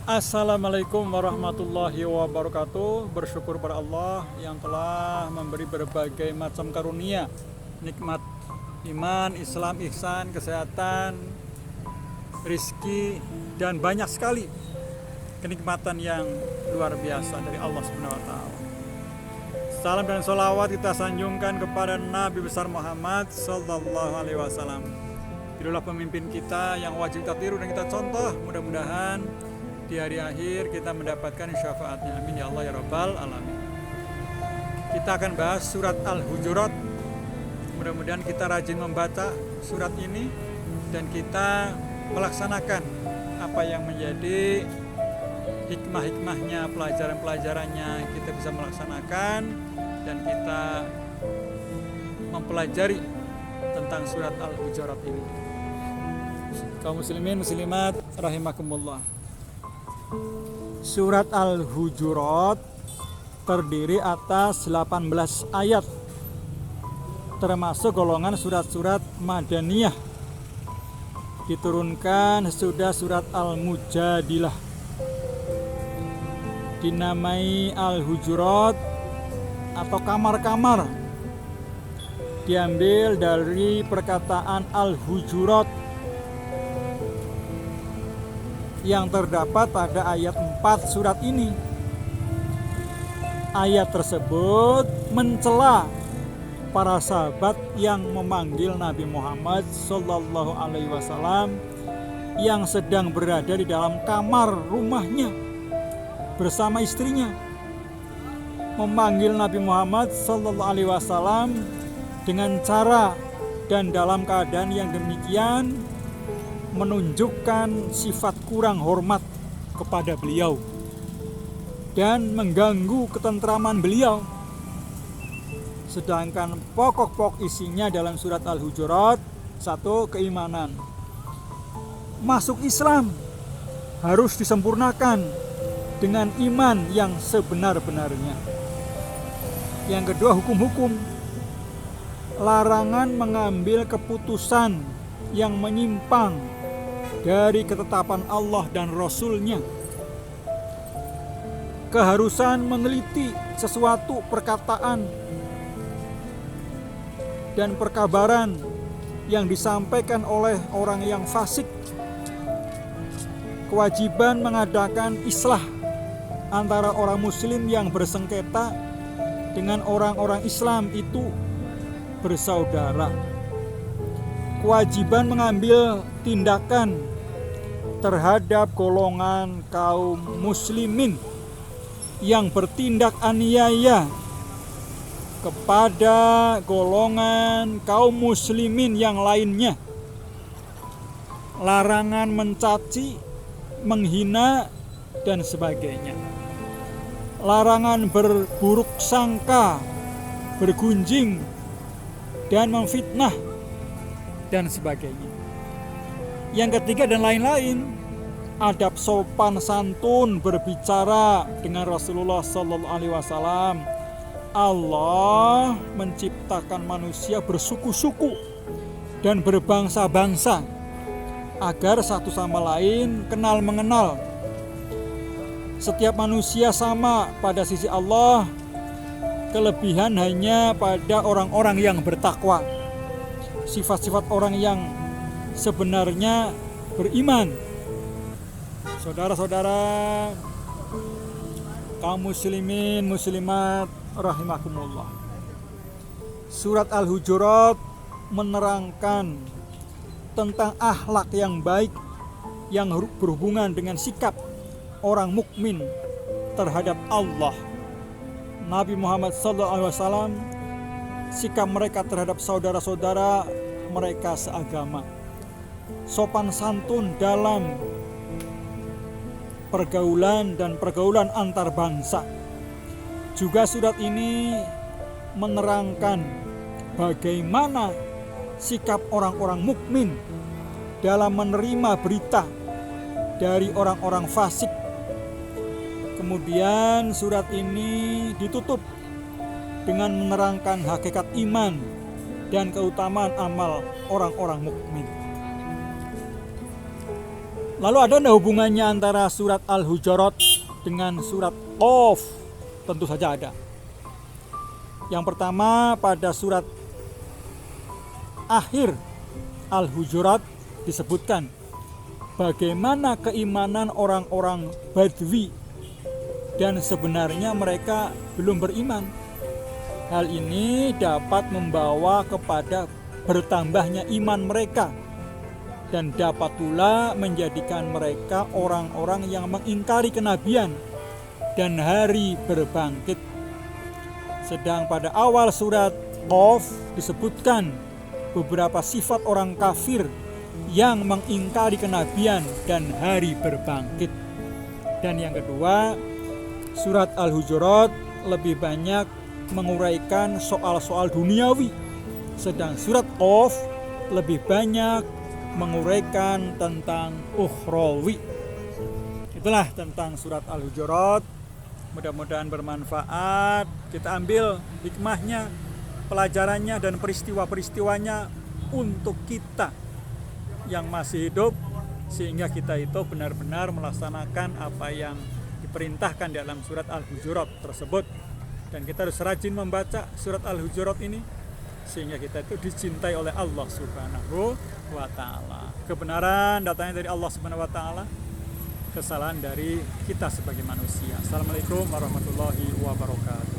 Assalamualaikum warahmatullahi wabarakatuh. Bersyukur pada Allah yang telah memberi berbagai macam karunia, nikmat iman, Islam, ihsan, kesehatan, rizki, dan banyak sekali kenikmatan yang luar biasa dari Allah Subhanahu wa Ta'ala. Salam dan sholawat kita sanjungkan kepada Nabi besar Muhammad Sallallahu Alaihi Wasallam. Beliaulah pemimpin kita yang wajib kita tiru dan kita contoh. Mudah-mudahan di hari akhir kita mendapatkan syafaatnya. Amin ya Allah ya Rabbal Alamin. Kita akan bahas surat Al-Hujurat. Mudah-mudahan kita rajin membaca surat ini dan kita melaksanakan apa yang menjadi hikmah-hikmahnya, pelajaran-pelajarannya kita bisa melaksanakan dan kita mempelajari tentang surat Al-Hujurat ini. Kaum muslimin muslimat rahimakumullah. Surat Al-Hujurat terdiri atas 18 ayat, termasuk golongan surat-surat Madaniyah. Diturunkan sesudah surat Al-Mujadilah. Dinamai Al-Hujurat atau kamar-kamar, diambil dari perkataan Al-Hujurat yang terdapat pada ayat 4 surat ini. Ayat tersebut mencela para sahabat yang memanggil Nabi Muhammad Sallallahu Alaihi Wasallam yang sedang berada di dalam kamar rumahnya bersama istrinya. Memanggil Nabi Muhammad Sallallahu Alaihi Wasallam dengan cara dan dalam keadaan yang demikian menunjukkan sifat kurang hormat kepada beliau dan mengganggu ketentraman beliau. Sedangkan pokok-pokok isinya dalam surat Al-Hujurat: 1. Keimanan. Masuk Islam harus disempurnakan dengan iman yang sebenar-benarnya. Yang kedua, hukum-hukum. Larangan mengambil keputusan yang menyimpang dari ketetapan Allah dan Rasul-Nya. Keharusan meneliti sesuatu perkataan dan perkabaran yang disampaikan oleh orang yang fasik. Kewajiban mengadakan islah antara orang muslim yang bersengketa dengan orang-orang Islam itu bersaudara. Kewajiban mengambil tindakan terhadap golongan kaum muslimin yang bertindak aniaya kepada golongan kaum muslimin yang lainnya. Larangan mencaci, menghina, dan sebagainya. Larangan berburuk sangka, bergunjing, dan memfitnah, dan sebagainya. Yang ketiga dan lain-lain, adab sopan santun berbicara dengan Rasulullah Sallallahu Alaihi Wasallam. Allah menciptakan manusia bersuku-suku dan berbangsa-bangsa agar satu sama lain kenal mengenal. Setiap manusia sama pada sisi Allah, kelebihan hanya pada orang-orang yang bertakwa. Sifat-sifat orang yang sebenarnya beriman. Saudara-saudara kaum muslimin muslimat rahimakumullah. Surat Al-Hujurat menerangkan tentang akhlak yang baik yang berhubungan dengan sikap orang mukmin terhadap Allah, Nabi Muhammad SAW, sikap mereka terhadap saudara-saudara mereka seagama, sopan santun dalam pergaulan dan pergaulan antar bangsa. Juga surat ini menerangkan bagaimana sikap orang-orang mukmin dalam menerima berita dari orang-orang fasik. Kemudian surat ini ditutup dengan menerangkan hakikat iman dan keutamaan amal orang-orang mukmin. Lalu ada enggak hubungannya antara surat Al-Hujurat dengan surat Qaf? Tentu saja ada. Yang pertama, pada surat akhir Al-Hujurat disebutkan bagaimana keimanan orang-orang Badui dan sebenarnya mereka belum beriman. Hal ini dapat membawa kepada bertambahnya iman mereka dan dapat pula menjadikan mereka orang-orang yang mengingkari kenabian dan hari berbangkit. Sedang pada awal surat Qaf disebutkan beberapa sifat orang kafir yang mengingkari kenabian dan hari berbangkit. Dan yang kedua, surat Al-Hujurat lebih banyak menguraikan soal-soal duniawi, sedang surat Qaf lebih banyak menguraikan tentang ukhrawi. Itulah tentang surat Al-Hujurat. Mudah-mudahan bermanfaat. Kita ambil hikmahnya, pelajarannya dan peristiwa-peristiwanya untuk kita yang masih hidup, sehingga kita itu benar-benar melaksanakan apa yang diperintahkan dalam surat Al-Hujurat tersebut. Dan kita harus rajin membaca surat Al-Hujurat ini sehingga kita itu dicintai oleh Allah Subhanahu wa ta'ala. Kebenaran datangnya dari Allah Subhanahu wa ta'ala, kesalahan dari kita sebagai manusia. Assalamualaikum warahmatullahi wabarakatuh.